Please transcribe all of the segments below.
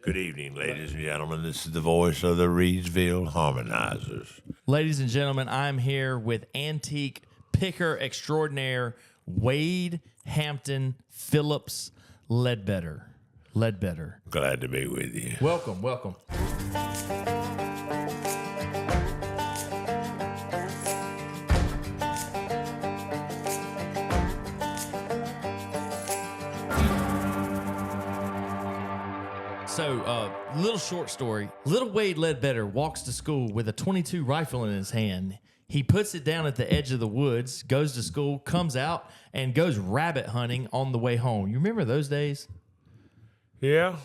Good evening, ladies and gentlemen. This is the voice of the Reedsville Harmonizers. Ladies and gentlemen, I'm here with antique picker extraordinaire Wade Hampton Phillips Ledbetter. Glad to be with you. Welcome. So, little short story. Little Wade Ledbetter walks to school with a .22 rifle in his hand. He puts it down at the edge of the woods, goes to school, comes out, and goes rabbit hunting on the way home. You remember those days? Yeah.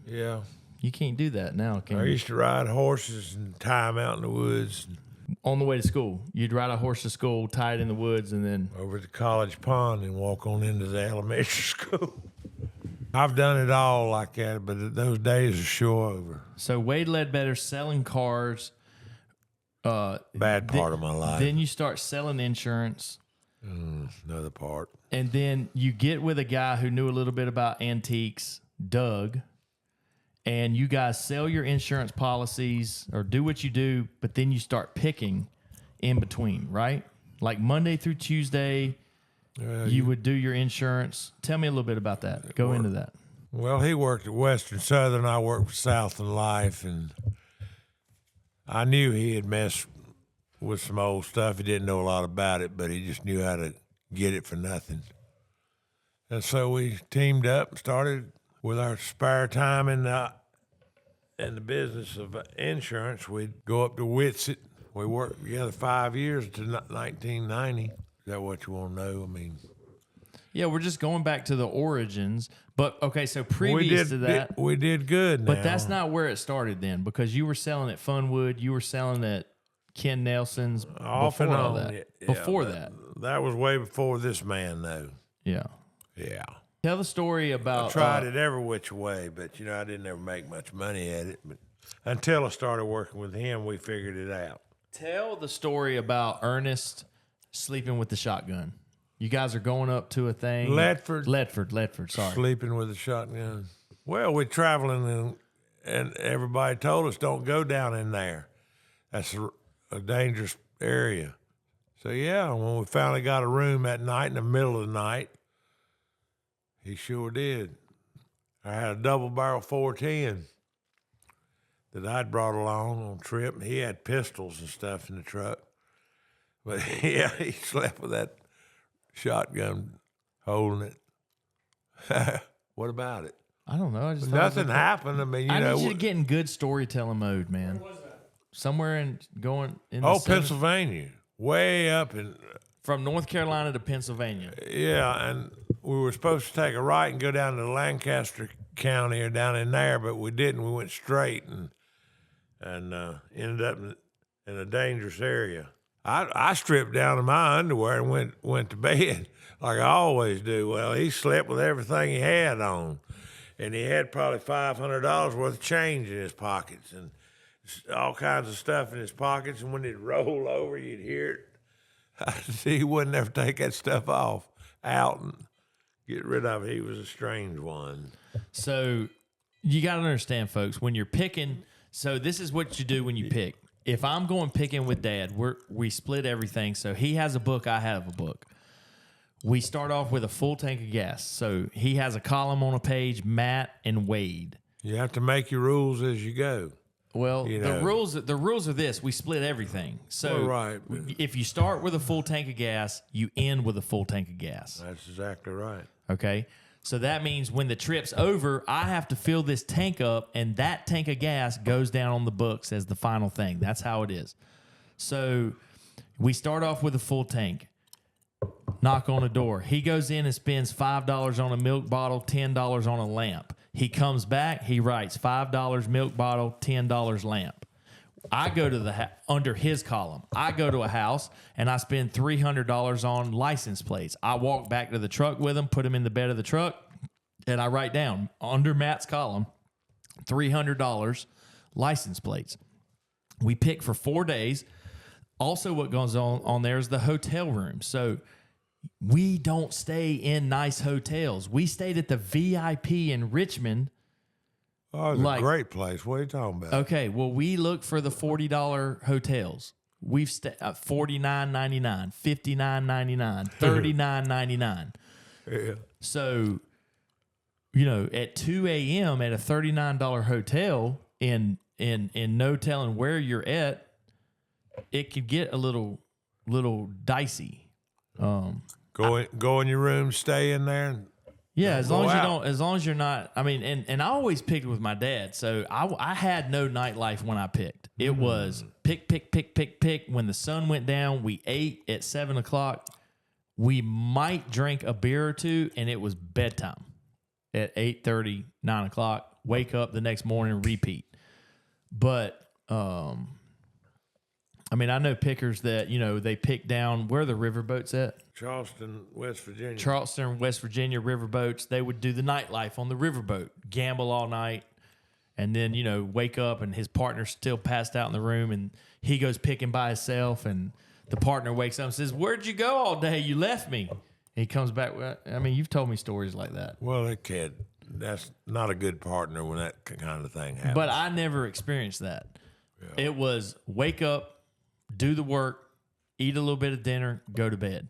You can't do that now, can I you? used to ride horses and tie them out in the woods On the way to school, you'd ride a horse to school, tie it in the woods, and then... over at the college pond and walk on into the elementary school. I've done it all like that, but those days are sure over. So Wade Ledbetter selling cars. Bad part of my life. Then you start selling insurance. Another part. And then you get with a guy who knew a little bit about antiques, Doug, and you guys sell your insurance policies or do what you do, but then you start picking in between, right? Like Monday through Tuesday, you would do your insurance. Tell me a little bit about that. Go into that. Well, he worked at Western Southern. I worked for Southern Life, and I knew he had messed with some old stuff. He didn't know a lot about it, but he just knew how to get it for nothing. And so we teamed up and started with our spare time in the business of insurance. We'd go up to Whitsett. We worked together 5 years to 1990. Is that what you want to know? I mean, Yeah, we're just going back to the origins. But, okay, so previous to that... we did good now. But that's not where it started then, because you were selling at Funwood, you were selling at Ken Nelson's Off and before all on. that. Yeah, Before but that. That was way before this man, though. Yeah. Yeah. Tell the story about... I tried it every which way, but, I didn't ever make much money at it. But until I started working with him, we figured it out. Tell the story about Ernest sleeping with the shotgun. You guys are going up to a thing. Ledford, sorry. Sleeping with a shotgun. Well, we're traveling, and everybody told us, don't go down in there. That's a dangerous area. So, yeah, when we finally got a room at night in the middle of the night, he sure did. I had a double-barrel 410 that I'd brought along on trip. He had pistols and stuff in the truck. But, yeah, he slept with that shotgun holding it. What about it? I don't know. I just Nothing happened. I mean, I need you to get in good storytelling mode, man. Where was that? Somewhere in the Pennsylvania, way up in... From North Carolina to Pennsylvania. Yeah, and we were supposed to take a right and go down to Lancaster County or down in there, but we didn't. We went straight and ended up in a dangerous area. I stripped down to my underwear and went to bed like I always do. Well, he slept with everything he had on, and he had probably $500 worth of change in his pockets and all kinds of stuff in his pockets. And when he'd roll over, you'd hear it. He wouldn't ever take that stuff out and get rid of it. He was a strange one. So you got to understand, folks, when you're picking, so this is what you do when you pick. If I'm going picking with Dad, we split everything. So he has a book, I have a book. We start off with a full tank of gas. So he has a column on a page, Matt and Wade. You have to make your rules as you go. Well, the rules are this. We split everything. So right. If you start with a full tank of gas, you end with a full tank of gas. That's exactly right. Okay? So that means when the trip's over, I have to fill this tank up, and that tank of gas goes down on the books as the final thing. That's how it is. So we start off with a full tank. Knock on a door. He goes in and spends $5 on a milk bottle, $10 on a lamp. He comes back, he writes $5 milk bottle, $10 lamp. I go to under his column. I go to a house and I spend $300 on license plates. I walk back to the truck with him, put him in the bed of the truck, and I write down under Matt's column $300 license plates. We pick for 4 days. Also, what goes on there is the hotel room. So we don't stay in nice hotels. We stayed at the VIP in Richmond Oh, it's a great place. What are you talking about? Okay, well, we look for the $40 hotels. We've stayed at $49.99, $59.99, $39.99. Yeah. So, you know, at 2 a.m. at a $39 hotel in no telling where you're at, it could get a little dicey. Go in your room, stay in there. And yeah, as long as as you're not. I mean, and I always picked with my dad, so I had no nightlife when I picked. It was pick. When the sun went down, we ate at 7:00. We might drink a beer or two, and it was bedtime at 8:30, 9:00. Wake up the next morning, repeat. But I mean, I know pickers that, you know, they pick down where are the riverboats at? Charleston, West Virginia. Charleston, West Virginia riverboats. They would do the nightlife on the riverboat, gamble all night, and then, you know, wake up and his partner's still passed out in the room, and he goes picking by himself, and the partner wakes up and says, "Where'd you go all day? You left me." And he comes back. I mean, you've told me stories like that. Well, it can. That's not a good partner when that kind of thing happens. But I never experienced that. Yeah. It was wake up, do the work, eat a little bit of dinner, go to bed.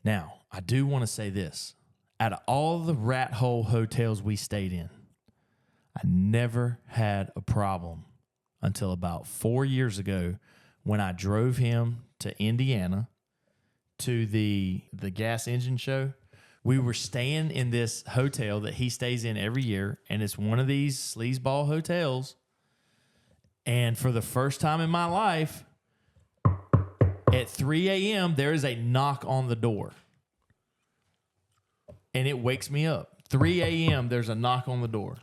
Now, I do want to say this. Out of all the rat hole hotels we stayed in, I never had a problem until about 4 years ago when I drove him to Indiana to the gas engine show. We were staying in this hotel that he stays in every year, and it's one of these sleazeball hotels. And for the first time in my life, at 3 a.m., there is a knock on the door. And it wakes me up. 3 a.m., there's a knock on the door.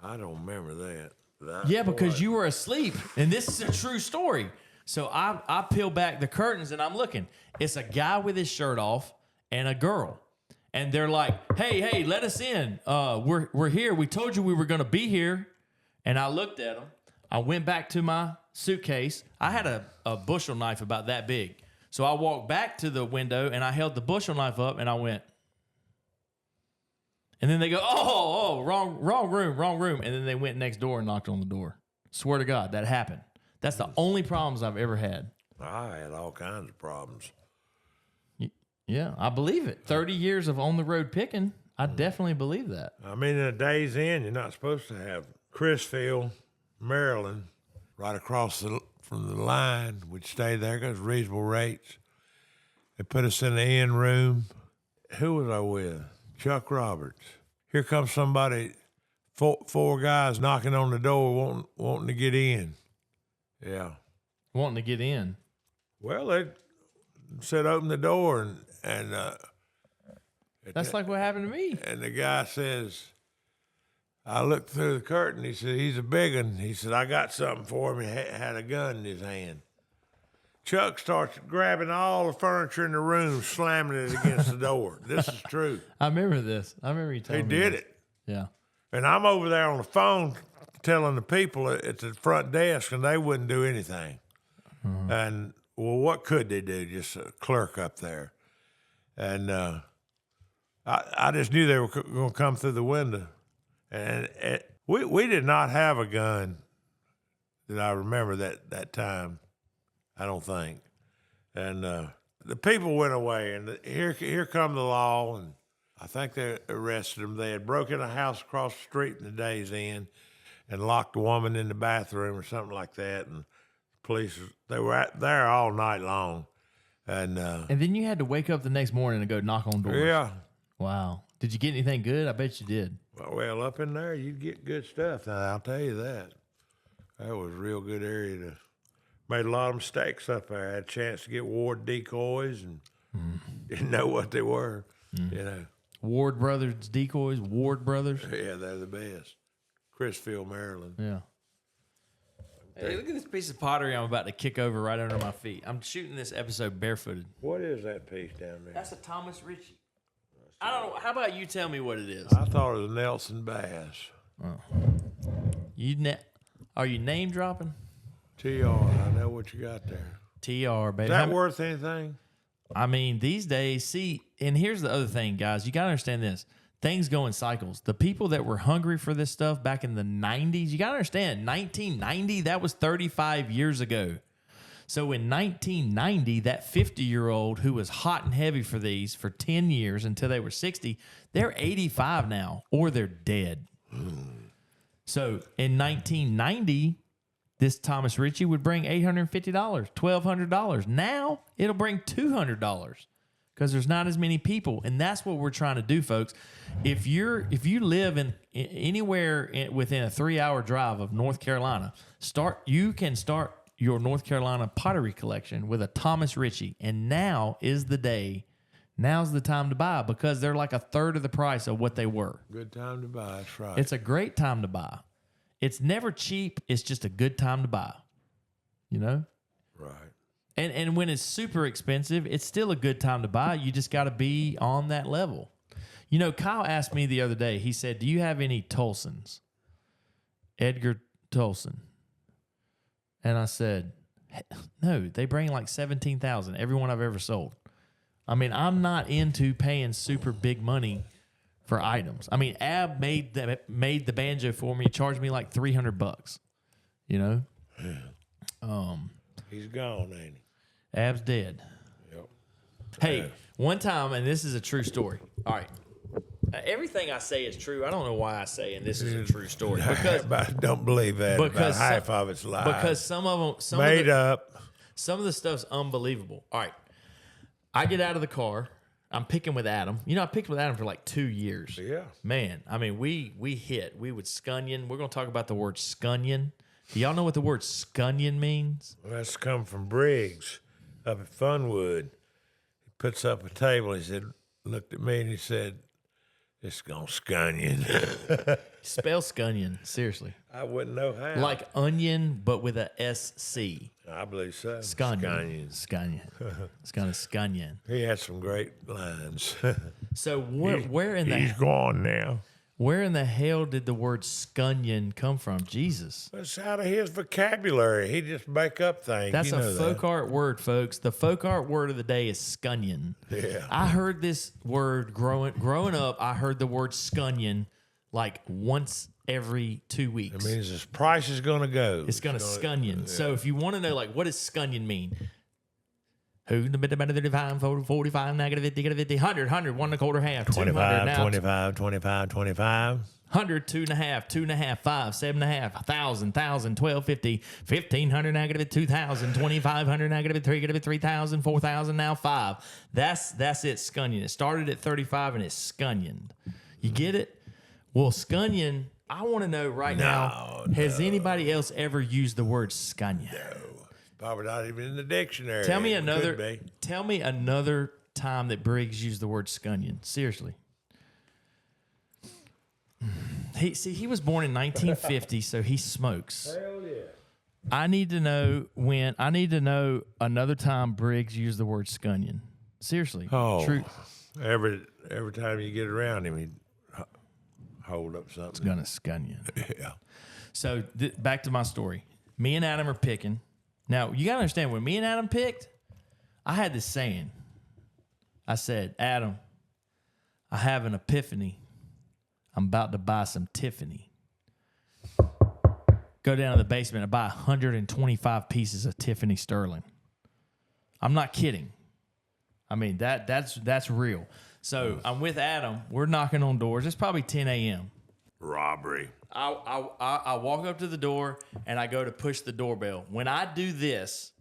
I don't remember that. Yeah, because you were asleep. And this is a true story. So I peel back the curtains and I'm looking. It's a guy with his shirt off and a girl. And they're like, hey, let us in. We're here. We told you we were going to be here. And I looked at them. I went back to my suitcase. I had a bushel knife about that big. So I walked back to the window and I held the bushel knife up and I went. And then they go, wrong room. And then they went next door and knocked on the door. Swear to God, that happened. That's the only problems I've ever had. I had all kinds of problems. Yeah, I believe it. 30 years of on-the-road picking, I definitely believe that. I mean, in a day's end, you're not supposed to have Chrisfield, Maryland, right across from the line. We'd stay there because reasonable rates. They put us in the inn room. Who was I with? Chuck Roberts. Here comes somebody, four guys knocking on the door wanting to get in. Yeah. Wanting to get in? Well, they said open the door and that's like what happened to me. And the guy says, I looked through the curtain. He said, he's a big one. He said, I got something for him. He had a gun in his hand. Chuck starts grabbing all the furniture in the room, slamming it against the door. This is true. I remember this. I remember you telling me. He did it. Yeah. And I'm over there on the phone telling the people at the front desk, and they wouldn't do anything. Mm-hmm. And, well, what could they do? Just a clerk up there. And I just knew they were going to come through the window. And we did not have a gun that I remember that time. I don't think. And the people went away, and here come the law, and I think they arrested them. They had broken a house across the street in the day's end and locked a woman in the bathroom or something like that, and police, they were there all night long. And then you had to wake up the next morning and go knock on doors. Yeah. Wow. Did you get anything good? I bet you did. Well, up in there, you'd get good stuff. Now, I'll tell you that. That was a real good area to... Made a lot of mistakes up there. I had a chance to get Ward decoys and didn't know what they were, you know. Ward Brothers decoys, Ward Brothers. Yeah, they're the best. Chrisfield, Maryland. Yeah. Hey, look at this piece of pottery I'm about to kick over right under my feet. I'm shooting this episode barefooted. What is that piece down there? That's a Thomas Richie. I don't know. How about you tell me what it is? I thought it was a Nelson Bass. Oh. Are you name dropping? TR, I know what you got there. TR, baby. Is that worth anything? I mean, these days, see, and here's the other thing, guys. You got to understand this. things go in cycles. The people that were hungry for this stuff back in the 90s, you got to understand, 1990, that was 35 years ago. So in 1990, that 50-year-old who was hot and heavy for these for 10 years until they were 60, they're 85 now or they're dead. So in 1990, this Thomas Richie would bring $850, $1,200. Now it'll bring $200 because there's not as many people. And that's what we're trying to do, folks. If you live in anywhere within a 3-hour drive of North Carolina, you can start your North Carolina pottery collection with a Thomas Richie. And now is the day. Now's the time to buy because they're like a third of the price of what they were. Good time to buy. That's right. It's a great time to buy. It's never cheap. It's just a good time to buy. You know? Right. And when it's super expensive, it's still a good time to buy. You just got to be on that level. You know, Kyle asked me the other day, he said, do you have any Tolsons? Edgar Tolson. And I said, no, they bring like 17,000, every one I've ever sold. I mean, I'm not into paying super big money for items. I mean, Ab made the banjo for me, charged me like $300, you know? Yeah. He's gone, ain't he? Ab's dead. Yep. Hey, one time, and this is a true story. All right. Everything I say is true. I don't know why I say, and this is a true story. Because don't believe that. About half of it's lies. Because some of them, made up. Some of the stuff's unbelievable. All right. I get out of the car. I'm picking with Adam. You know, I picked with Adam for like 2 years. Yeah. Man, I mean, we hit. We would Sconion. We're going to talk about the word Sconion. Do y'all know what the word Sconion means? Well, that's come from Briggs up at Funwood. He puts up a table. He said, looked at me and he said, it's going to Sconion. Spell Sconion, seriously. I wouldn't know how. Like onion, but with a SC. I believe so. Sconion. It's kind of Sconion. He had some great lines. So where in He's gone now. Where in the hell did the word Sconion come from? Jesus. It's out of his vocabulary. He just make up things. That's you know a folk art word, folks. The folk art word of the day is Sconion. Yeah. I heard this word growing up. I heard the word Sconion like once every 2 weeks. It means his price is going to go. It's going to Sconion. Yeah. So if you want to know, like, what does Sconion mean? Who the bit about 35, 45, negative 50, 50, 100, 100, 1 1/4 half, 25, 25, 25, 25. 100, 2 1/2, 2 1/2, 5, 7 1/2, 1,000, 1,000, 1,250, 1,500, negative 2,000, 2,500, negative 3,000, 4,000, now 5. That's it, Sconion. It started at 35 and it's Sconioned. You get it? Well, Sconion, I want to know now, has anybody else ever used the word Sconion? No. Probably not even in the dictionary. Tell me another time that Briggs used the word Sconion. Seriously. He was born in 1950, so he smokes. Hell yeah. I need to know another time Briggs used the word Sconion. Seriously. Oh. True. Every time you get around him, he'd hold up something. It's gonna Sconion. Yeah. So back to my story. Me and Adam are picking. Now, you got to understand, when me and Adam picked, I had this saying. I said, Adam, I have an epiphany. I'm about to buy some Tiffany. Go down to the basement and buy 125 pieces of Tiffany Sterling. I'm not kidding. I mean, that's real. So I'm with Adam. We're knocking on doors. It's probably 10 a.m. Robbery. I walk up to the door and I go to push the doorbell. When I do this,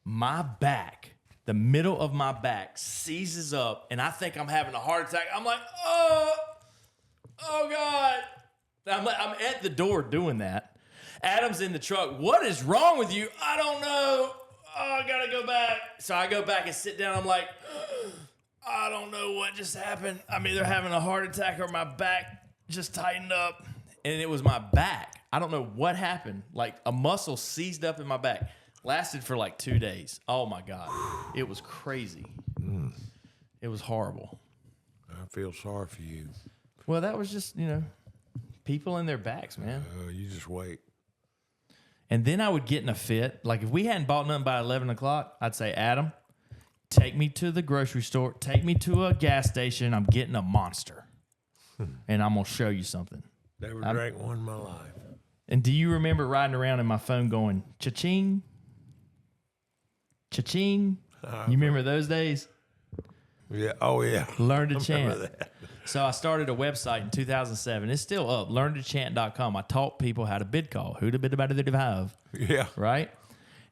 my back, the middle of my back seizes up and I think I'm having a heart attack. I'm like, oh God. I'm at the door doing that. Adam's in the truck. What is wrong with you? I don't know. Oh, I got to go back. So I go back and sit down. I'm like, I don't know what just happened. I'm either having a heart attack or my back just tightened up. And it was my back. I don't know what happened. Like a muscle seized up in my back. Lasted for like 2 days. Oh my God. It was crazy. It was horrible. I feel sorry for you. Well, that was just, people in their backs, man. You just wait. And then I would get in a fit. Like if we hadn't bought nothing by 11 o'clock, I'd say, Adam, take me to the grocery store. Take me to a gas station. I'm getting a Monster. and I'm gonna show you something. Never drank one in my life. And do you remember riding around in my phone going cha-ching, cha-ching? You remember those days? Yeah. Oh, yeah. Learn to chant. Remember that. So I started a website in 2007. It's still up, learntochant.com. I taught people how to bid call. Who to bid about it have, Yeah. right?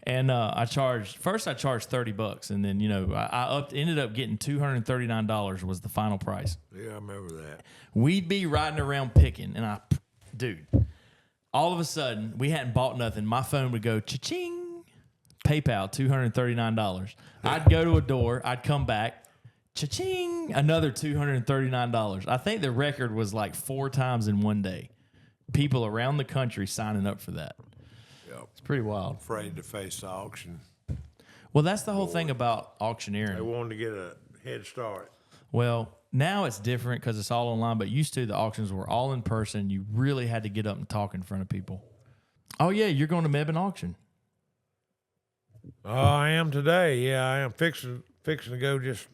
And I charged $30, and then I ended up getting $239 was the final price. Yeah, I remember that. We'd be riding around picking, and dude, all of a sudden we hadn't bought nothing. My phone would go cha-ching, PayPal $239. I'd go to a door, I'd come back, cha-ching, another $239. I think the record was like 4 times in one day. People around the country signing up for that. Yep. It's pretty wild. Afraid to face the auction. Well, that's the whole thing about They auctioneering. wanted to get a head start. Well, now it's different because it's all online, but used to the auctions were all in person. You really had to get up and talk in front of people. Oh, yeah, you're going to Mebane auction. Oh, I am today. Yeah, I am fixing to go just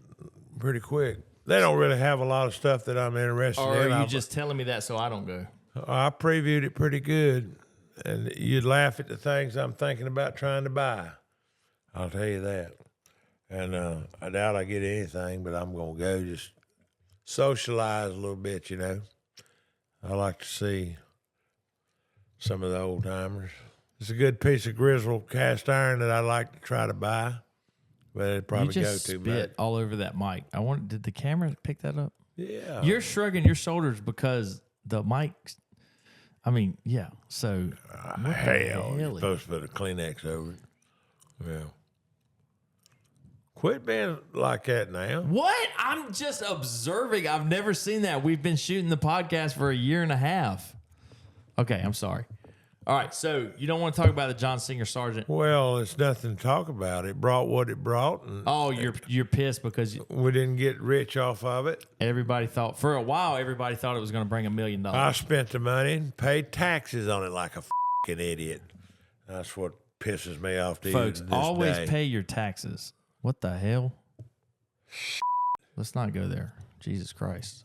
pretty quick. They don't really have a lot of stuff that I'm interested Or in. are you just telling me that so I don't go? I previewed it pretty good, and you'd laugh at the things I'm thinking about trying to buy. I'll tell you that. And I doubt I get anything, but I'm going to go just socialize a little bit, I like to see some of the old timers. It's a good piece of Griswold cast iron that I'd like to try to buy, but it'd probably You just go too spit much. all over that mic. Did the camera pick that up? Yeah. You're shrugging your shoulders because the mic. I mean, yeah. So what the hell, you're hell? supposed to put a Kleenex over it. Yeah. Quit being like that now. What? I'm just observing. I've never seen that. We've been shooting the podcast for a year and a half. Okay, I'm sorry. All right, so you don't want to talk about the John Singer Sargent? Well, it's nothing to talk about. It brought what it brought, and Oh, you're pissed because we didn't get rich off of it. everybody thought for a while it was going to bring $1 million. I spent the money and paid taxes on it like a fucking idiot. That's what pisses me off to Folks, this always day. pay your taxes. What the hell? Let's not go there. Jesus Christ.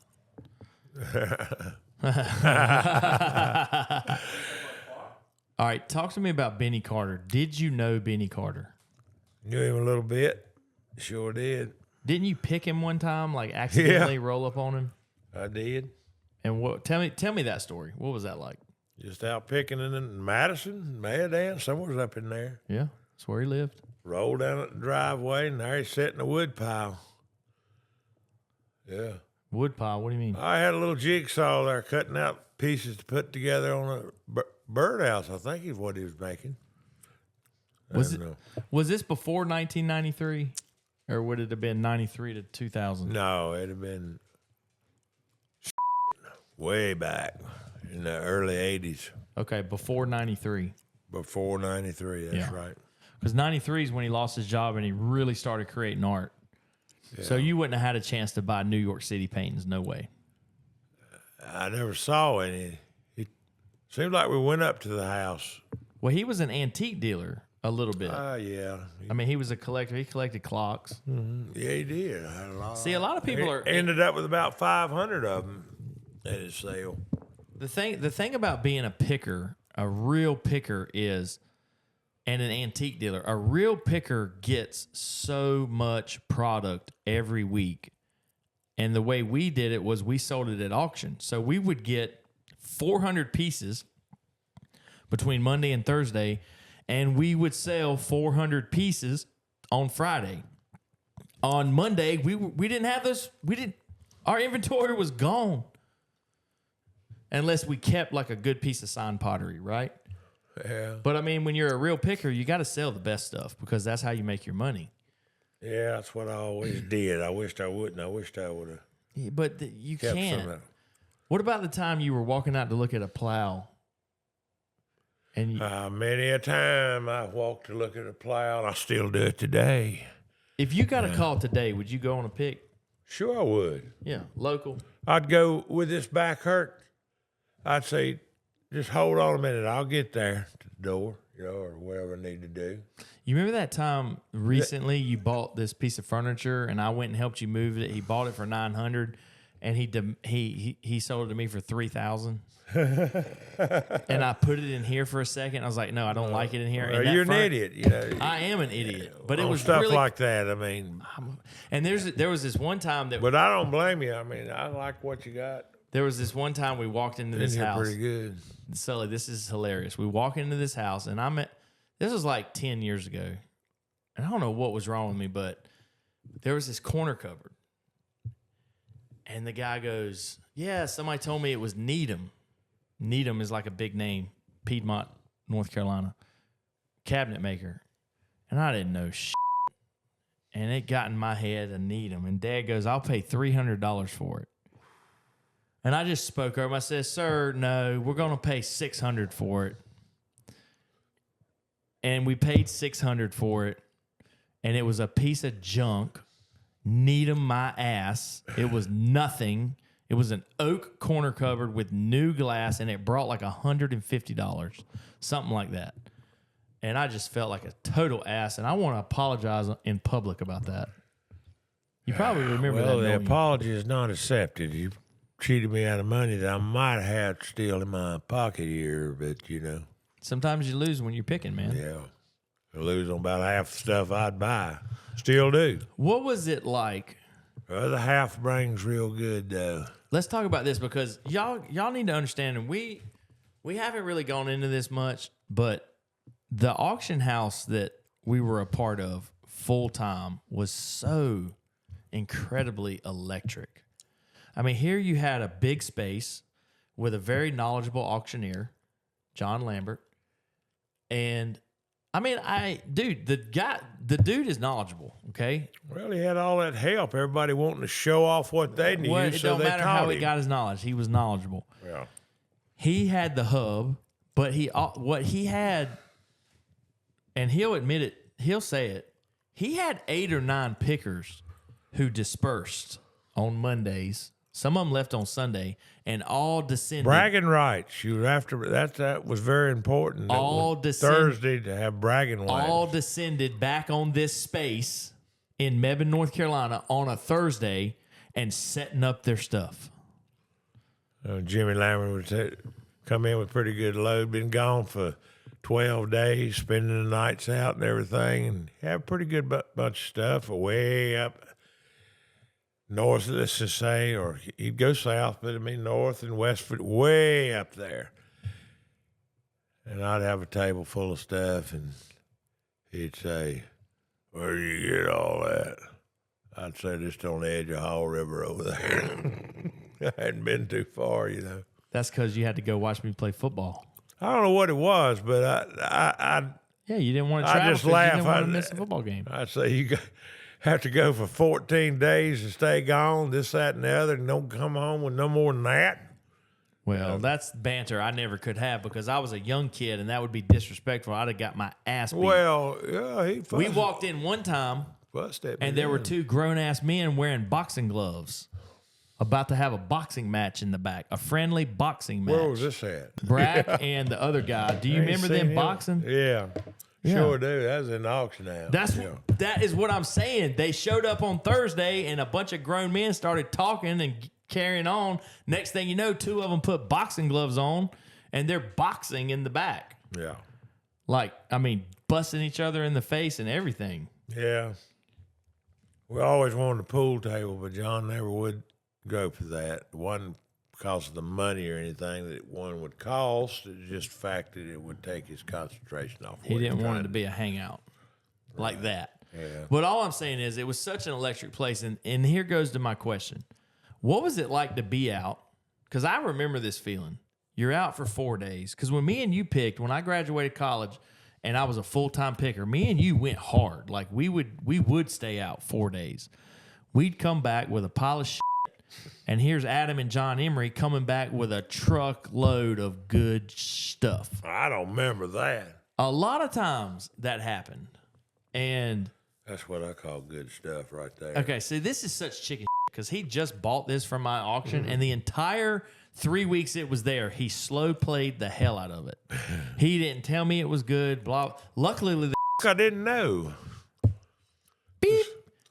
All right, talk to me about Benny Carter. Did you know Benny Carter? Knew him a little bit. Sure did. Didn't you pick him one time, like accidentally roll up on him? I did. And what? Tell me that story. What was that like? Just out picking in Madison, Mebane, somewhere's up in there. Yeah, that's where he lived. Rolled down at the driveway, and there he's sitting in a wood pile. Yeah. Woodpile. What do you mean? I had a little jigsaw there cutting out pieces to put together on a birdhouse, I think is what he was making. Was this before 1993, or would it have been 93 to 2000? No, it'd have been way back in the early 80s, Okay, before 93. before 93, that's Yeah. right. Because 93 is when he lost his job and he really started creating art. So you wouldn't have had a chance to buy New York City paintings, no way. I never saw any. It seemed like we went up to the house. Well, he was an antique dealer a little bit. Yeah. I mean, he was a collector. He collected clocks. Yeah, he did. I had a lot. See, a lot of people are ended up with about 500 of them at his sale. the thing about being a picker, a real picker is, and an antique dealer, a real picker gets so much product every week. And the way we did it was we sold it at auction. So we would get 400 pieces between Monday and Thursday, and we would sell 400 pieces on Friday. On Monday, we didn't have those. Our inventory was gone. Unless we kept like a good piece of signed pottery, right? Yeah. But I mean, when you're a real picker, you got to sell the best stuff because that's how you make your money. Yeah, that's what I always did. I wished I wouldn't. I wished I would have Yeah, but you kept some can't. of it. What about the time you were walking out to look at a plow? And you, Many a time I walked to look at a plow, and I still do it today. if you got a call today, would you go on a pick? Sure I would. Yeah, local. I'd go with this back hurt. I'd say, just hold on a minute. I'll get there to the door, or whatever I need to do. You remember that time recently you bought this piece of furniture and I went and helped you move it? He bought it for $900 and he sold it to me for $3,000. And I put it in here for a second. I was like, no, I don't like it in here. Well, And you're an idiot. You know, I am an idiot, but it was stuff really, like that. I mean, and there was this one time that but I don't blame you. I mean, I like what you got. there was this one time we walked into this You're house. pretty good. Sully, this is hilarious. We walk into this house, and this was like 10 years ago, and I don't know what was wrong with me, but there was this corner cupboard, and the guy goes, "Yeah, somebody told me it was Needham." Needham is like a big name, Piedmont, North Carolina, cabinet maker, and I didn't know shit. And it got in my head to Needham, and Dad goes, "I'll pay $300 for it." And I just spoke over. I said, "Sir, no, we're going to pay $600 for it." And we paid $600 for it, and it was a piece of junk. Needham my ass. It was nothing. It was an oak corner cupboard with new glass, and it brought like $150, something like that. And I just felt like a total ass, and I want to apologize in public about that. You probably remember that. Well, the don't you? apology is not accepted. You cheated me out of money that I might have had still in my pocket here, but you know. Sometimes you lose when you're picking, man. Yeah. I lose on about half the stuff I'd buy. Still do. What was it like? The other half brings real good, though. Let's talk about this because y'all need to understand, and we haven't really gone into this much, but the auction house that we were a part of full time was so incredibly electric. I mean, here you had a big space with a very knowledgeable auctioneer, John Lambert, and I mean, the dude is knowledgeable. Okay, Well, he had all that help. Everybody wanting to show off what they knew, well, it so don't they matter taught how he him. got his knowledge. He was knowledgeable. Yeah. He had the hub, but what he had, and he'll admit it, he'll say it. He had 8 or 9 pickers who dispersed on Mondays. Some of them left on Sunday, and all descended. Bragging rights. You were after that was very important. All That was descend- Thursday to have bragging rights. All descended back on this space in Mebane, North Carolina, on a Thursday, and setting up their stuff. Jimmy Lambert would come in with pretty good load. Been gone for 12 days, spending the nights out and everything, and have a pretty good bunch of stuff way up north, let's just say, or he'd go south, but I mean north and west, way up there. And I'd have a table full of stuff, and he'd say, "Where do you get all that?" I'd say, "Just on the edge of Hall River over there." I hadn't been too far, you know. That's because you had to go watch me play football. I don't know what it was, but I Yeah, you didn't want to I travel just 'cause laugh. you didn't want I- to miss a football game. I'd say have to go for 14 days and stay gone, this, that, and the other, and don't come home with no more than that. Well, that's banter I never could have because I was a young kid and that would be disrespectful. I'd have got my ass beat. Well, yeah, he fussed, We walked in one time fussed at me and there were then. 2 grown-ass men wearing boxing gloves about to have a boxing match in the back, a friendly boxing match. Where was this at? Brack and the other guy. Do you I ain't remember seen them him. boxing? Yeah, Yeah. sure do. That was in the auction house. That is what I'm saying. They showed up on Thursday and a bunch of grown men started talking and carrying on. Next thing you know, 2 of them put boxing gloves on and they're boxing in the back. Yeah. Like, I mean, busting each other in the face and everything. Yeah. We always wanted a pool table, but John never would go for that. It wasn't because of the money or anything that one would cost. It was just the fact that it would take his concentration off. He what didn't want it trying to be a hangout like that. Yeah. But all I'm saying is it was such an electric place. And here goes to my question. What was it like to be out? Because I remember this feeling. You're out for 4 days. Because when me and you picked, when I graduated college and I was a full-time picker, me and you went hard. Like we would stay out 4 days. We'd come back with a pile of shit. And here's Adam and John Emery coming back with a truckload of good stuff. I don't remember that. A lot of times that happened. And That's what I call good stuff right there. okay, see, this is such chicken because he just bought this from my auction, and the entire 3 weeks it was there, he slow played the hell out of it. He didn't tell me it was good. Blah. Luckily, I didn't know. beep.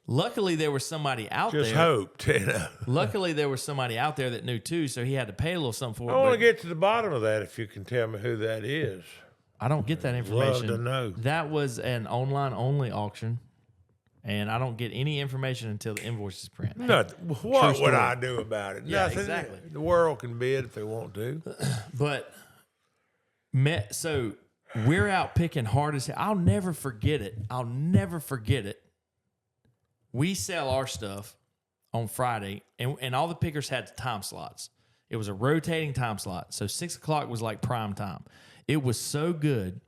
Luckily, there was somebody out Just there. hoped, you know. Luckily, there was somebody out there that knew too, so he had to pay a little something for I it. want to but get to the bottom of that if you can tell me who that is. I don't get that information. Love to know. That was an online only auction, and I don't get any information until the invoice is printed. Nothing. What would story. I do about it? Yeah, Nothing. exactly. The world can bid if they want to. But so we're out picking hard as hell. I'll never forget it. We sell our stuff on Friday, and all the pickers had time slots. It was a rotating time slot. So 6 o'clock was like prime time. It was so good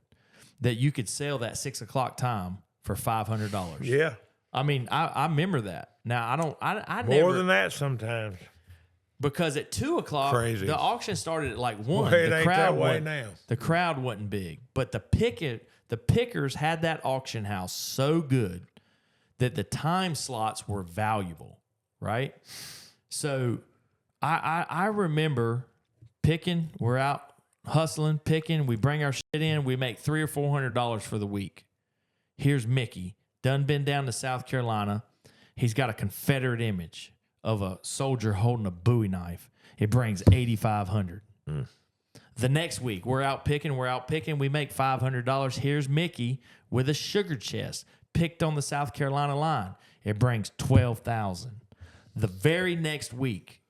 that you could sell that 6 o'clock time for $500. Yeah. I mean, I remember that. Now, I More never, than that sometimes. because at 2 o'clock, Crazy. the auction started at like 1. Well, it the ain't crowd that way wasn't- now. The crowd wasn't big, but the pickers had that auction house so good that the time slots were valuable, right? So I remember picking. We're out hustling, picking. We bring our shit in. We make $300 or $400 for the week. Here's Mickey. Done been down to South Carolina. He's got a Confederate image of a soldier holding a Bowie knife. It brings $8,500. The next week, we're out picking. We make $500. Here's Mickey with a sugar chest picked on the South Carolina line. It brings $12,000. The very next week,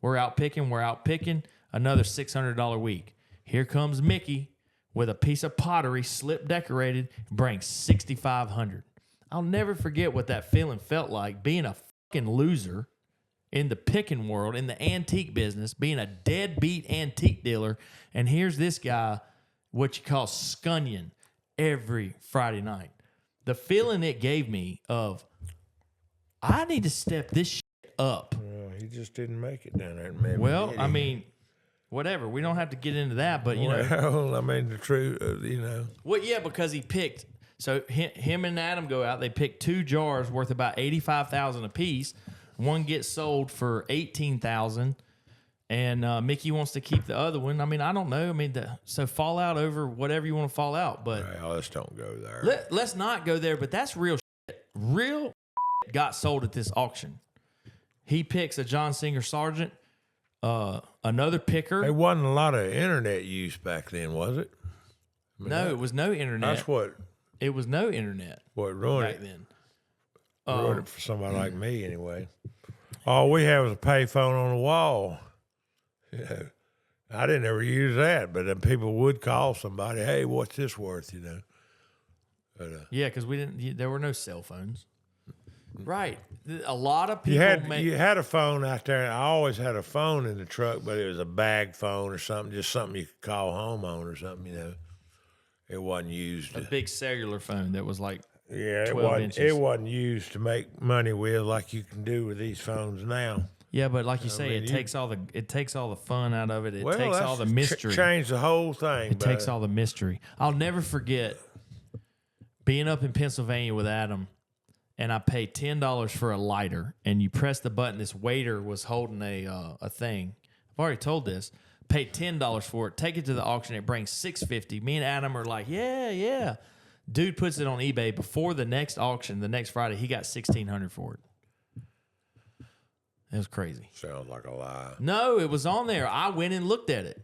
we're out picking. Another $600 week. Here comes Mickey with a piece of pottery, slip decorated, brings $6,500. I'll never forget what that feeling felt like, being a fucking loser in the picking world, in the antique business, being a deadbeat antique dealer. And here's this guy, what you call Sconion, every Friday night. The feeling it gave me of, I need to step this shit up. Well, he just didn't make it down there in Mebane. Well, did I he? mean, whatever. We don't have to get into that, but you know. Well, I mean, the truth, you know. Well, yeah, because he picked. So him and Adam go out. They pick 2 jars worth about $85,000 a piece. One gets sold for $18,000, and Mickey wants to keep the other one. I mean, I don't know. I mean, so fall out over whatever you want to fall out. But Well, let's don't go there. let's not go there. But that's real shit. Real shit got sold at this auction. He picks a John Singer Sargent, another picker. There wasn't a lot of internet use back then, was it? I mean, No, it was no internet. That's what It was no internet ruined back it. then. Ruined it for somebody like me, anyway. All we had was a payphone on the wall. You know, I didn't ever use that, but then people would call somebody, "Hey, what's this worth?" You know. But Yeah, because there were no cell phones. Right. A lot of people you had a phone out there. I always had a phone in the truck, but it was a bag phone or something, just something you could call home on or something. You know, it wasn't used. a big cellular phone that was like, Yeah, 12 inches. It wasn't used to make money with like you can do with these phones now. yeah, but like you say, mean, it takes all the fun out of it. It Well, takes that's all the mystery. Changed the whole thing. It takes all the mystery. I'll never forget being up in Pennsylvania with Adam, and I paid $10 for a lighter, and you press the button. This waiter was holding a thing. I've already told this. Paid $10 for it. Take it to the auction. It brings $650. Me and Adam are like, yeah. Dude puts it on eBay before the next auction, the next Friday. He got $1,600 for it. It was crazy. Sounds like a lie. No, it was on there. I went and looked at it.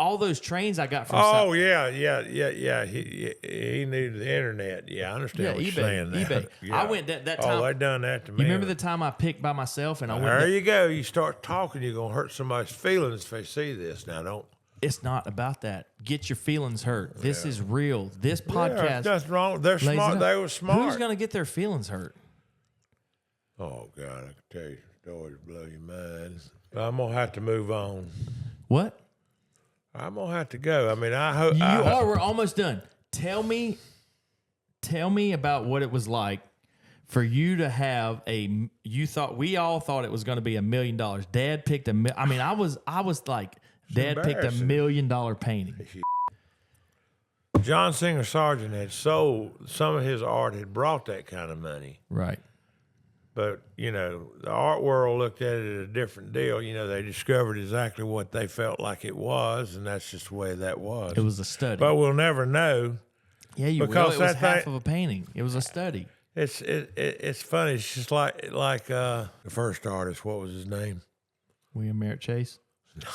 All those trains I got from Oh yeah. He knew the internet. Yeah, I understand what eBay. you're saying. Now. eBay. Yeah. I went that time. Oh, they done that to me. You remember the time I picked by myself and I went? There you go. You start talking, you're gonna hurt somebody's feelings if they see this. Now, don't. It's not about that. Get your feelings hurt. This is real. This podcast. Yeah, nothing wrong. They're lays it smart. up. They were smart. Who's gonna get their feelings hurt? Oh God, I can tell you stories to blow your mind. But I'm gonna have to move on. What? I'm gonna have to go. I mean, I hope You are. We're almost done. Tell me about what it was like for you to have a. We all thought it was going to be $1 million. Dad picked I was like, Dad picked $1 million painting. John Singer Sargent had sold some of his art, had brought that kind of money. Right. But, you know, the art world looked at it as a different deal. You know, they discovered exactly what they felt like it was, and that's just the way that was. It was a study. But we'll never know. Yeah, you will. because It was that half thing- of a painting. It was a study. It's funny. It's just like the first artist. What was his name? William Merritt Chase.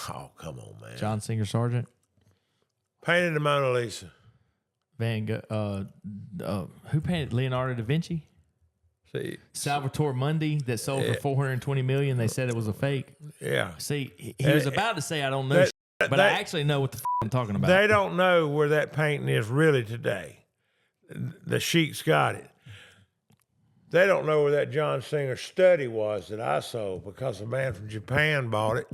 Oh, come on, man. John Singer Sargent. Painted the Mona Lisa. Van Gogh. Who painted Leonardo da Vinci? See, Salvatore Mundi that sold for $420 million. They said it was a fake. yeah. See, he was about to say I don't know, but I actually know what the I'm talking about. They don't know where that painting is really today. The Sheik's got it. They don't know where that John Singer study was that I sold because a man from Japan bought it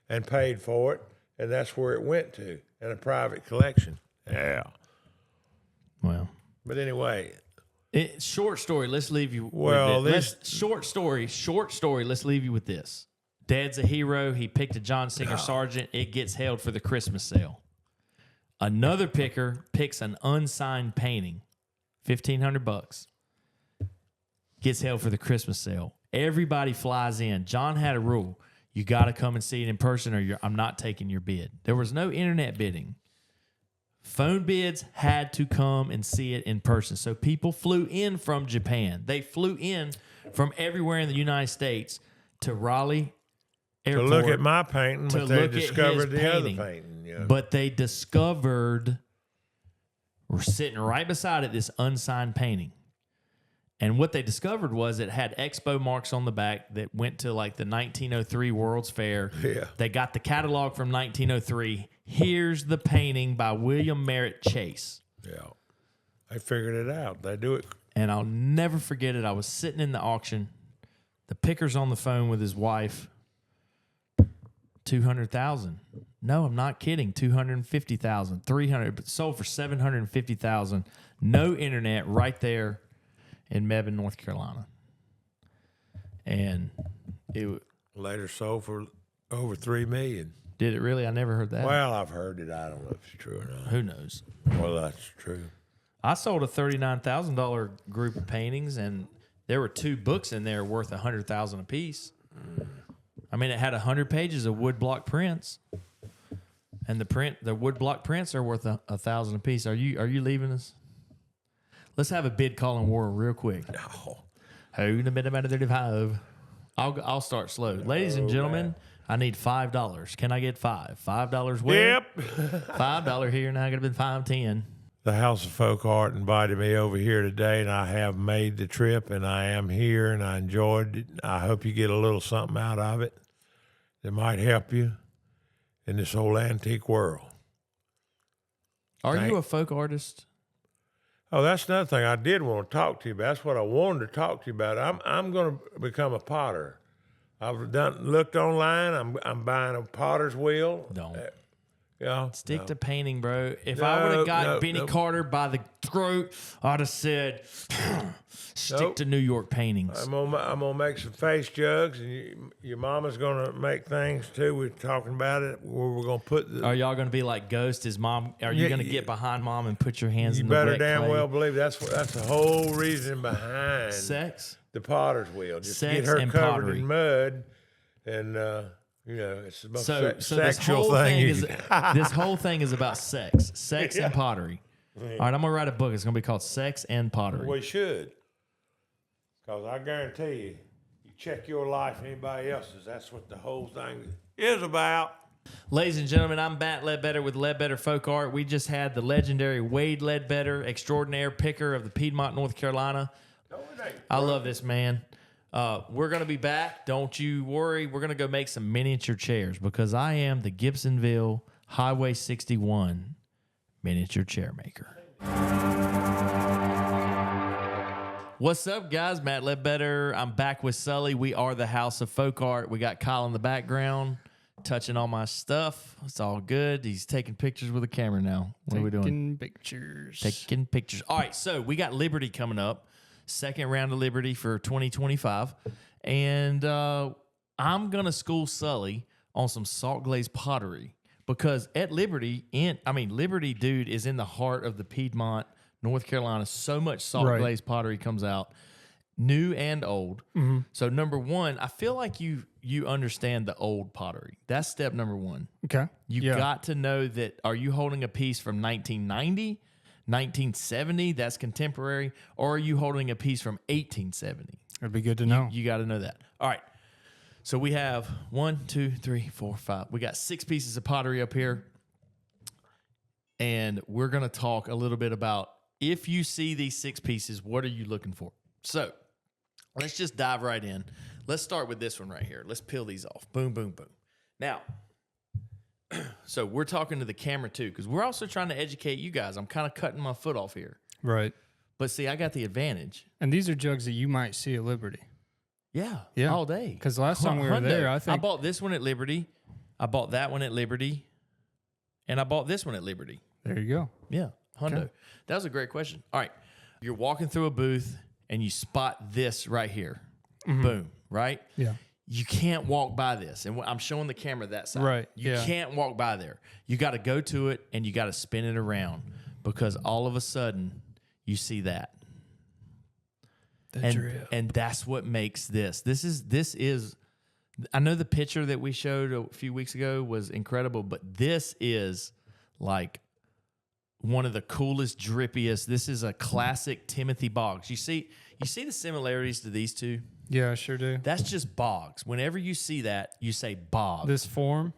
and paid for it, and that's where it went to in a private collection. Yeah. Well, but anyway, short story. Let's leave you. Well, with this. Short story. Let's leave you with this. Dad's a hero. He picked a John Singer Sargent. It gets held for the Christmas sale. Another picker picks an unsigned painting, $1,500. Gets held for the Christmas sale. Everybody flies in. John had a rule. You got to come and see it in person or I'm not taking your bid. There was no internet bidding. Phone bids had to come and see it in person. So people flew in from Japan. They flew in from everywhere in the United States to Raleigh Airport. To look at my painting, but they discovered the other painting. painting. Yeah. But they discovered, we're sitting right beside it, this unsigned painting. And what they discovered was it had expo marks on the back that went to like the 1903 World's Fair. Yeah. They got the catalog from 1903. Here's the painting by William Merritt Chase. Yeah. They figured it out. They do it. And I'll never forget it. I was sitting in the auction. The picker's on the phone with his wife. 200,000. No, I'm not kidding. 250,000, 300, but sold for 750,000. No internet right there in Mebane, North Carolina. And it Later sold for over $3 million. did it really? I never heard that. Well, I've heard it. I don't know if it's true or not. Who knows? Well, that's true. I sold a $39,000 group of paintings, and there were 2 books in there worth $100,000 a piece. I mean, it had 100 pages of wood block prints, and the wood block prints are worth $1,000 a piece. Are you leaving us? Let's have a bid calling war real quick. No. Who the bid about 35? I'll start slow, ladies and gentlemen. I need $5. Can I get $5? $5 where? Yep. $5 here. Now I got to be $5.10. The House of Folk Art invited me over here today, and I have made the trip, and I am here, and I enjoyed it. I hope you get a little something out of it that might help you in this old antique world. Are you a folk artist? Oh, that's another thing I did want to talk to you about. That's what I wanted to talk to you about. I'm going to become a potter. I've looked online. I'm buying a potter's wheel. Don't. Yeah. Stick to painting, bro. If I would have got Benny Carter by the throat, I'd have said, stick to New York paintings. I'm gonna make some face jugs, and your mama's gonna make things too. We're talking about it. Where we're gonna put the. Are y'all going to be like Ghost? His mom? Are you going to get behind mom and put your hands You in the better wet damn clay? well believe that's the whole reason behind Sex. the potter's wheel. Just Sex get her and covered pottery. in mud, and it's the most So this sexual whole thing. thing is this whole thing is about sex, and pottery. All right, I'm gonna write a book. It's gonna be called Sex and Pottery. We should, because I guarantee you check your life, anybody else's. That's what the whole thing is about. Ladies and gentlemen, I'm Matt Ledbetter with Ledbetter Folk Art. We just had the legendary Wade Ledbetter, extraordinaire picker of the Piedmont, North Carolina. No, it ain't. I love this man. We're going to be back. Don't you worry. We're going to go make some miniature chairs because I am the Gibsonville Highway 61 miniature chair maker. What's up, guys? Matt Ledbetter. I'm back with Sully. We are the House of Folk Art. We got Kyle in the background touching all my stuff. It's all good. He's taking pictures with a camera now. What are we doing? Taking pictures. All right, so we got Liberty coming up. Second round of Liberty for 2025. And I'm going to school Sully on some salt glaze pottery because at Liberty, Liberty, dude, is in the heart of the Piedmont, North Carolina. So much salt glaze pottery comes out, new and old. Mm-hmm. So number one, I feel like you understand the old pottery. That's step number one. Okay. You got to know that, are you holding a piece from 1990, 1970, that's contemporary, or are you holding a piece from 1870? It'd be good to know. You got to know that. All right. So we have 1, 2, 3, 4, 5. We got 6 pieces of pottery up here. And we're going to talk a little bit about if you see these 6 pieces, what are you looking for? So let's just dive right in. Let's start with this one right here. Let's peel these off. Boom, boom, boom. Now, so we're talking to the camera too, because we're also trying to educate you guys. I'm kind of cutting my foot off here. Right. But see, I got the advantage. And these are jugs that you might see at Liberty. Yeah, all day. Because last time we were there, I think I bought this one at Liberty. I bought that one at Liberty. And I bought this one at Liberty. there you go. Yeah, Hundo. Okay. That was a great question. All right. You're walking through a booth and you spot this right here. Boom, right? Yeah. You can't walk by this. And I'm showing the camera that side. Right, You yeah. can't walk by there. You got to go to it and you got to spin it around because all of a sudden you see that. And that's what makes this. This is I know the picture that we showed a few weeks ago was incredible, but this is like one of the coolest, drippiest. This is a classic Timothy Boggs. You see the similarities to these two? Yeah, I sure do. That's just Boggs. Whenever you see that, you say Boggs. This form.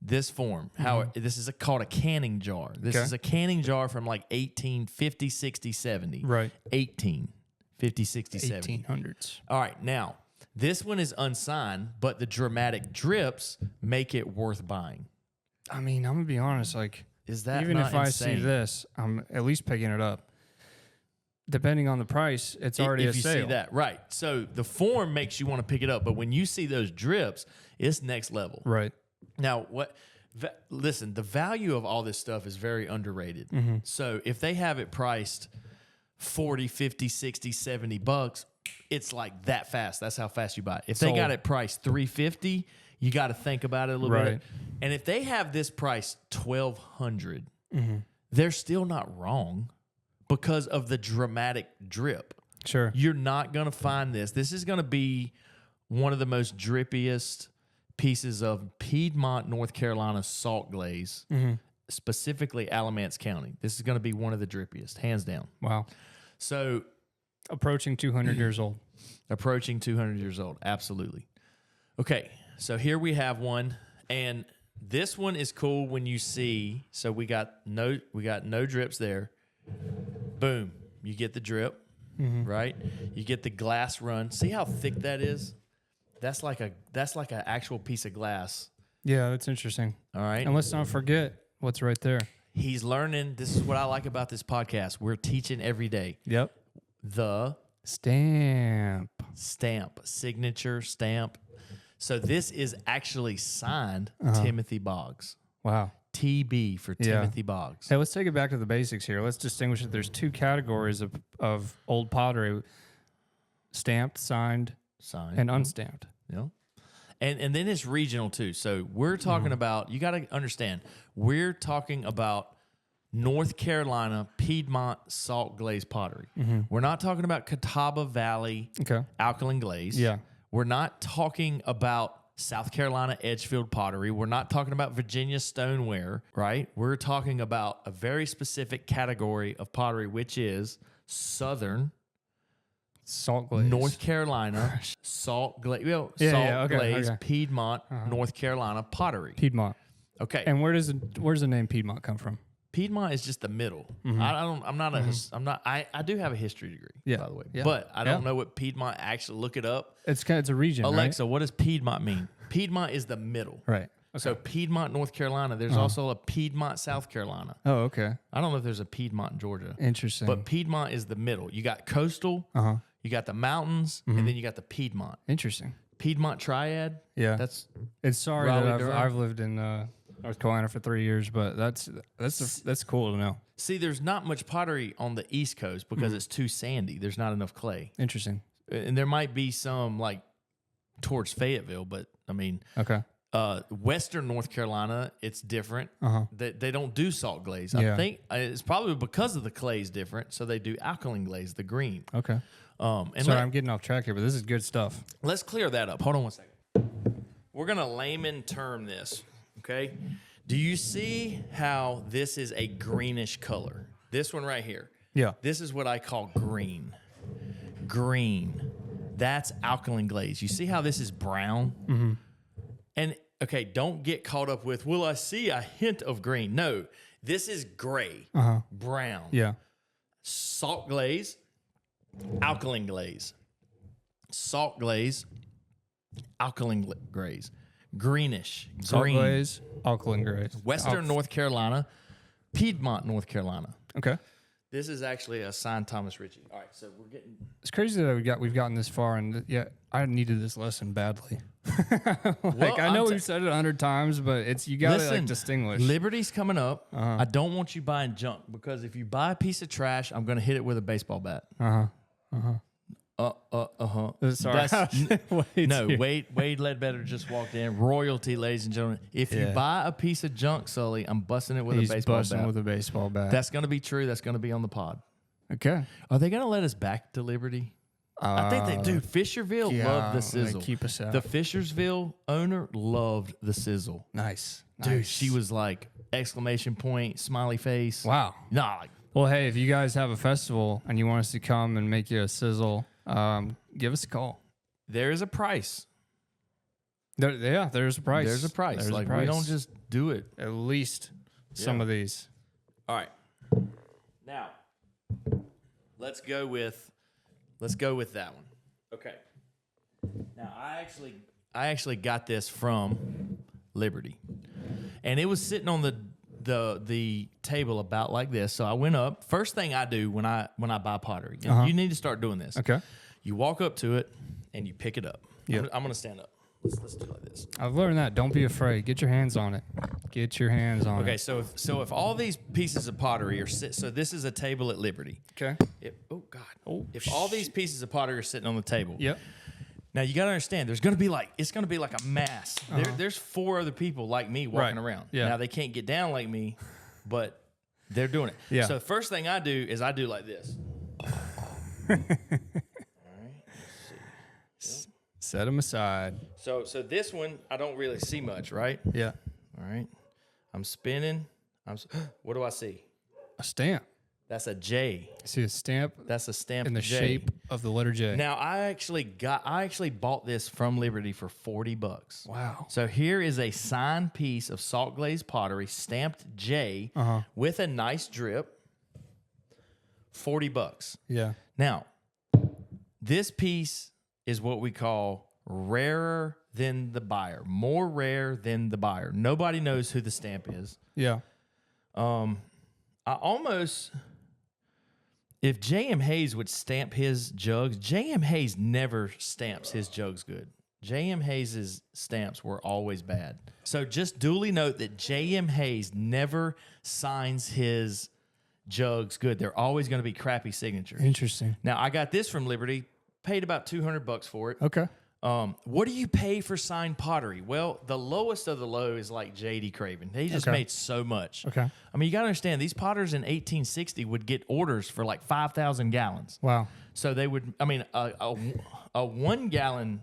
This form. This is called a canning jar. This is a canning jar from like 1850, 60, 70. Right. 1850, 60, 70. 1800s. All right, now, this one is unsigned, but the dramatic drips make it worth buying. I mean, I'm going to be honest. Like, Is that even not if I insane? see this, I'm at least picking it up. Depending on the price, it's already if a you sale. see that, right. So the form makes you want to pick it up, but when you see those drips, it's next level. Right. Now, listen, the value of all this stuff is very underrated. So if they have it priced 40, 50, 60, 70 bucks, it's like that fast. That's how fast you buy it. If they got it priced $350, you got to think about it a little bit. And if they have this price $1,200, they're still not wrong because of the dramatic drip. Sure. You're not going to find this. This is going to be one of the most drippiest pieces of Piedmont, North Carolina salt glaze, specifically Alamance County. This is going to be one of the drippiest, hands down. Wow. So Approaching 200 years old. approaching 200 years old, absolutely. Okay, so here we have one, and this one is cool when you see. So we got no drips there. Boom, you get the drip, right? You get the glass run. See how thick that is? That's like an actual piece of glass. Yeah, that's interesting. All right. And let's not forget what's right there. He's learning. This is what I like about this podcast. We're teaching every day. Yep. The Stamp. stamp, signature stamp. So this is actually signed Timothy Boggs. Wow. TB for Yeah. Timothy Boggs. Hey, let's take it back to the basics here. Let's distinguish that there's 2 categories of old pottery: stamped, signed, Signed. and unstamped. Yeah. And then it's regional too. So we're talking about, you got to understand, we're talking about North Carolina Piedmont salt glaze pottery. We're not talking about Catawba Valley Okay. Alkaline Glaze. Yeah. We're not talking about South Carolina Edgefield pottery. We're not talking about Virginia stoneware, right? We're talking about a very specific category of pottery, which is Southern Salt glaze. North Carolina salt glaze, okay, glaze, okay. Piedmont, North Carolina pottery. Piedmont. Okay, And where's the name Piedmont come from? Piedmont is just the middle. I do have a history degree, Yeah, by the way, yeah, but I don't yeah. know what Piedmont actually. Look it up, It's a region. Alexa. What does Piedmont mean? Piedmont is the middle. Right. Okay. So Piedmont, North Carolina. There's also a Piedmont, South Carolina. Oh, okay. I don't know if there's a Piedmont in Georgia, Interesting. but Piedmont is the middle. You got coastal, you got the mountains, and then you got the Piedmont. Interesting. Piedmont Triad. Yeah. That's It's sorry Raleigh, that Durham. I've lived in North Carolina for 3 years, but that's cool to know. see. There's not much pottery on the East Coast because it's too sandy. There's not enough clay, Interesting. and there might be some like towards Fayetteville, but I mean, Okay. Western North Carolina, it's different. They don't do salt glaze. I Yeah. think it's probably because of the clay is different, so they do alkaline glaze, the green. Okay. And Sorry, I'm getting off track here, but this is good stuff. let's clear that up. Hold on one second. We're gonna layman term this. Okay. Do you see how this is a greenish color? This one right here. Yeah. This is what I call green. Green. That's alkaline glaze. You see how this is brown? Mm-hmm. And, okay, don't get caught up with, well, I see a hint of green. No, this is gray, brown. Yeah. Salt glaze, alkaline glaze. Salt glaze, alkaline glaze. Greenish, Salt green. glaze, alkaline glaze. Western North Carolina, Piedmont, North Carolina. Okay. This is actually a signed Thomas Richie. All right, so we're getting. It's crazy that we've gotten this far, and yeah, I needed this lesson badly. I know we've said it 100 times, but you got to like distinguish. Liberty's coming up. I don't want you buying junk because if you buy a piece of trash, I'm going to hit it with a baseball bat. Sorry. Wade Ledbetter just walked in. Royalty, ladies and gentlemen. If you buy a piece of junk, Sully, I'm busting it with a baseball bat. with a baseball bat. That's going to be true. That's going to be on the pod. Okay. Are they going to let us back to Liberty? I think they do. Fisherville loved the sizzle. Keep us out. The Fishersville owner loved the sizzle. Nice. Dude, she was like, exclamation point, smiley face. Wow. Nah. Well, hey, if you guys have a festival and you want us to come and make you a sizzle, give us a call. There is a price. There's a price. There's a price. There's like, a price. we don't just do it. At least some of these. All right. Now, let's go with that one. Okay. Now, I actually got this from Liberty. And it was sitting on the table about like this. So I went up. First thing I do when I buy pottery, and you need to start doing this. Okay. You walk up to it and you pick it up. Yep. I'm gonna stand up. Let's do it like this. I've learned that. Don't be afraid. Get your hands on it. Get your hands on Okay, it. so if all these pieces of pottery are so this is a table at Liberty. Okay. If all these pieces of pottery are sitting on the table. Yep. Now you got to understand, it's gonna be like a mass. There's 4 other people like me walking around. Yeah. Now they can't get down like me, but they're doing it. Yeah. So first thing I do is I do like this. Set them aside. So this one I don't really see much, right? Yeah. All right. I'm spinning. What do I see? A stamp. That's a J. See a stamp That's a stamp in the J. shape of the letter J. Now I actually bought this from Liberty for $40. Wow. So here is a signed piece of salt glaze pottery stamped J with a nice drip. $40. Yeah. Now, this piece is what we call rarer than the buyer, more rare than the buyer. Nobody knows who the stamp is. Yeah. If J.M. Hayes would stamp his jugs, J.M. Hayes never stamps his jugs good. J.M. Hayes' stamps were always bad. So just duly note that J.M. Hayes never signs his jugs good. They're always going to be crappy signatures. Interesting. Now, I got this from Liberty, paid about $200 for it. Okay. What do you pay for signed pottery? Well, the lowest of the low is like J.D. Craven. He just made so much. Okay. I mean, you got to understand, these potters in 1860 would get orders for like 5,000 gallons. Wow. So they would, I mean, a 1 gallon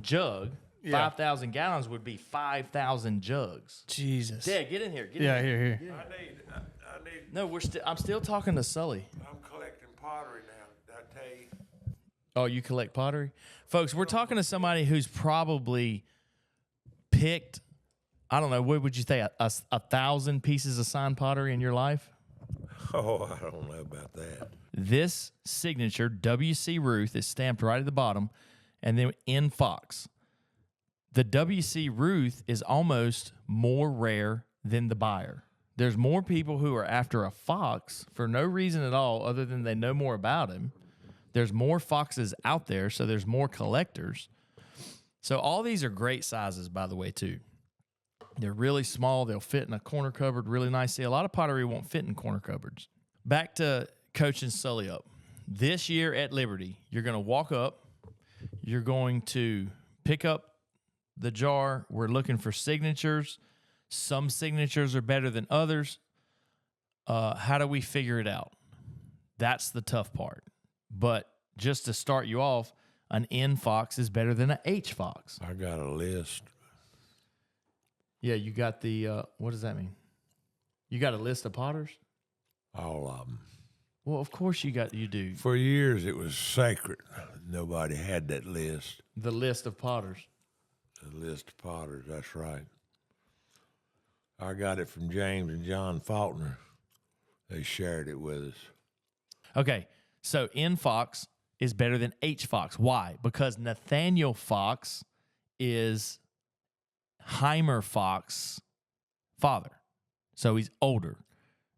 jug, 5,000 gallons would be 5,000 jugs. Jesus. Dad, get in here. Get in Yeah, here. here. I need. No, I'm still talking to Sully. I'm collecting pottery now. Did I tell you? Oh, you collect pottery? Folks, we're talking to somebody who's probably picked, I don't know, what would you say, a 1,000 pieces of signed pottery in your life? Oh, I don't know about that. This signature, W.C. Ruth, is stamped right at the bottom, and then in Fox. The W.C. Ruth is almost more rare than the buyer. There's more people who are after a fox for no reason at all other than they know more about him. There's more foxes out there, so there's more collectors. So all these are great sizes, by the way, too. They're really small. They'll fit in a corner cupboard really nicely. A lot of pottery won't fit in corner cupboards. Back to coaching Sully up. This year at Liberty, you're going to walk up. You're going to pick up the jar. We're looking for signatures. Some signatures are better than others. How do we figure it out? That's the tough part. But just to start you off, an N Fox is better than an H Fox. I got a list. Yeah, you got the, what does that mean? You got a list of potters? All of them. Well, of course you do. For years, it was sacred. Nobody had that list. The list of potters. The list of potters, that's right. I got it from James and John Faulkner. They shared it with us. Okay, so N. Fox is better than H. Fox. Why? Because Nathaniel Fox is Heimer Fox's father. So he's older.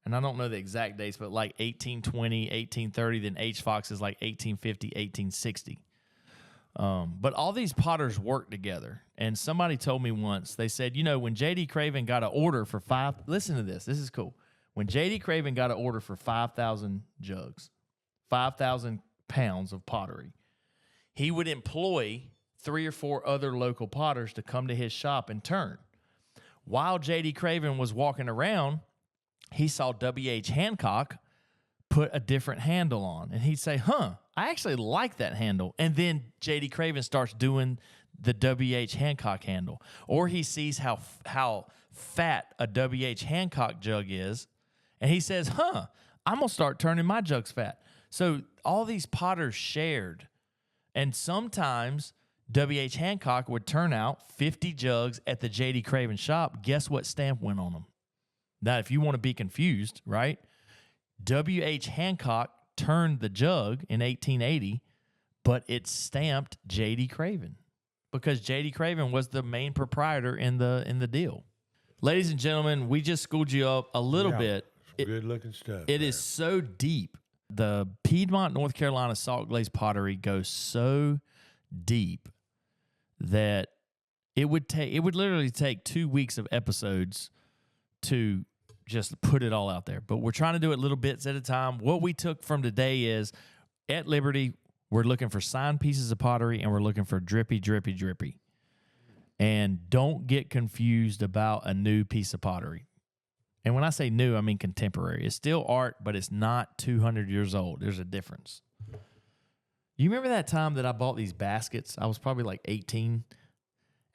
And I don't know the exact dates, but like 1820, 1830, then H. Fox is like 1850, 1860. But all these potters work together. And somebody told me once, they said, when J.D. Craven got an order for listen to this is cool. When J.D. Craven got an order for 5,000 jugs, 5,000 pounds of pottery, he would employ 3 or 4 other local potters to come to his shop and turn. While J.D. Craven was walking around, he saw W.H. Hancock put a different handle on. And he'd say, I actually like that handle. And then J.D. Craven starts doing the W.H. Hancock handle. Or he sees how fat a W.H. Hancock jug is, and he says, I'm going to start turning my jugs fat. So all these potters shared. And sometimes W.H. Hancock would turn out 50 jugs at the J.D. Craven shop. Guess what stamp went on them? Now, if you want to be confused, right? W.H. Hancock turned the jug in 1880, but it stamped J.D. Craven because J.D. Craven was the main proprietor in the deal. Ladies and gentlemen, we just schooled you up a little bit. Good-looking stuff. It is so deep. The Piedmont, North Carolina salt glaze pottery goes so deep that it would literally take 2 weeks of episodes to just put it all out there. But we're trying to do it little bits at a time. What we took from today is, at Liberty, we're looking for signed pieces of pottery, and we're looking for drippy, drippy, drippy. And don't get confused about a new piece of pottery. And when I say new, I mean contemporary. It's still art, but it's not 200 years old. There's a difference. You remember that time that I bought these baskets? I was probably like 18,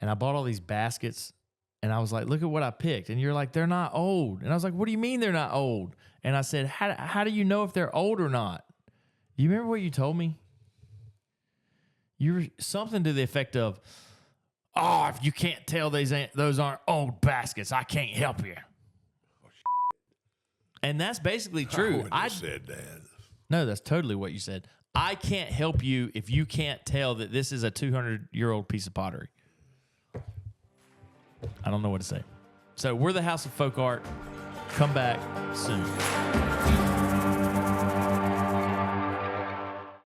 and I bought all these baskets, and I was like, look at what I picked. And you're like, they're not old. And I was like, what do you mean they're not old? And I said, how do you know if they're old or not? You remember what you told me? You were something to the effect of, if you can't tell those aren't old baskets, I can't help you. And that's basically true. I said that. No, that's totally what you said. I can't help you if you can't tell that this is a 200-year-old piece of pottery. I don't know what to say. So we're the House of Folk Art. Come back soon.